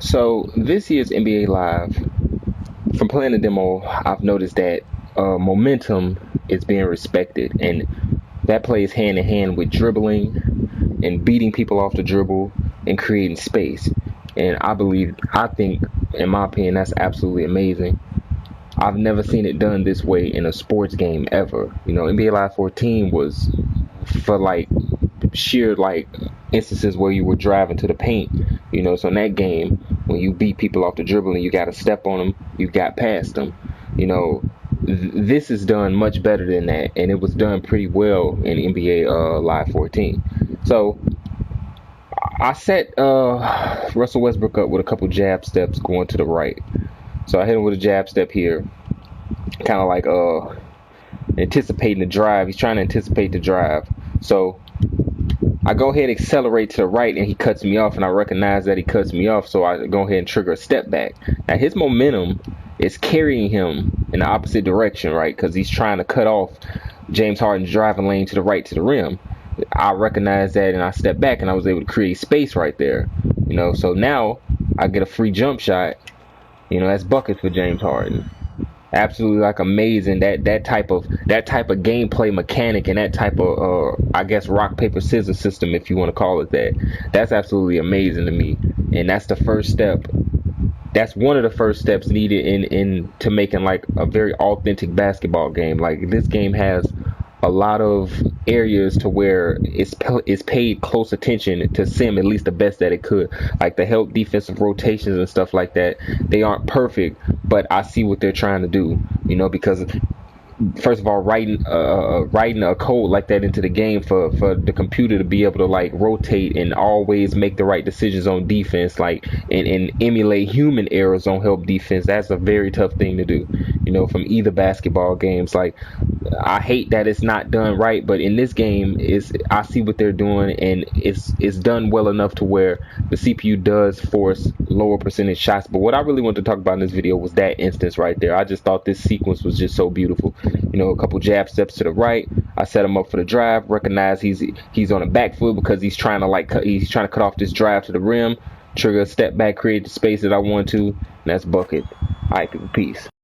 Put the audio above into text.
So this year's NBA Live, from playing the demo, I've noticed that momentum is being respected, and that plays hand in hand with dribbling and beating people off the dribble and creating space. And I think, in my opinion, that's absolutely amazing. I've never seen it done this way in a sports game ever. NBA Live 14 was for like sheer like instances where you were driving to the paint. So in that game, when you beat people off the dribble and you got to step on them, you got past them. This is done much better than that, and it was done pretty well in NBA Live 14. So I set Russell Westbrook up with a couple jab steps going to the right. So I hit him with a jab step here, kind of like anticipating the drive. He's trying to anticipate the drive. So I go ahead and accelerate to the right, and he cuts me off, and I recognize that he cuts me off, so I go ahead and trigger a step back. Now his momentum is carrying him in the opposite direction, right? Because he's trying to cut off James Harden's driving lane to the right to the rim. I recognize that, and I step back, and I was able to create space right there. So now I get a free jump shot. That's buckets for James Harden. Absolutely, like, amazing. That type of gameplay mechanic, and that type of I guess rock paper scissors system, if you want to call it that. That's absolutely amazing to me, and that's the first step. That's one of the first steps needed in to making like a very authentic basketball game. Like, this game has a lot of areas to where it's paid close attention to sim at least the best that it could, like the help defensive rotations and stuff like that. They aren't perfect, but I see what they're trying to do, because first of all, writing a code like that into the game for the computer to be able to like rotate and always make the right decisions on defense, like and emulate human errors on help defense, that's a very tough thing to do, from either basketball games. Like, I hate that it's not done right, but in this game, I see what they're doing, and it's done well enough to where the CPU does force lower percentage shots. But what I really want to talk about in this video was that instance right there. I just thought this sequence was just so beautiful. A couple jab steps to the right. I set him up for the drive. Recognize he's on a back foot because he's trying to cut off this drive to the rim. Trigger a step back, create the space that I want to, and that's bucket. All right, peace.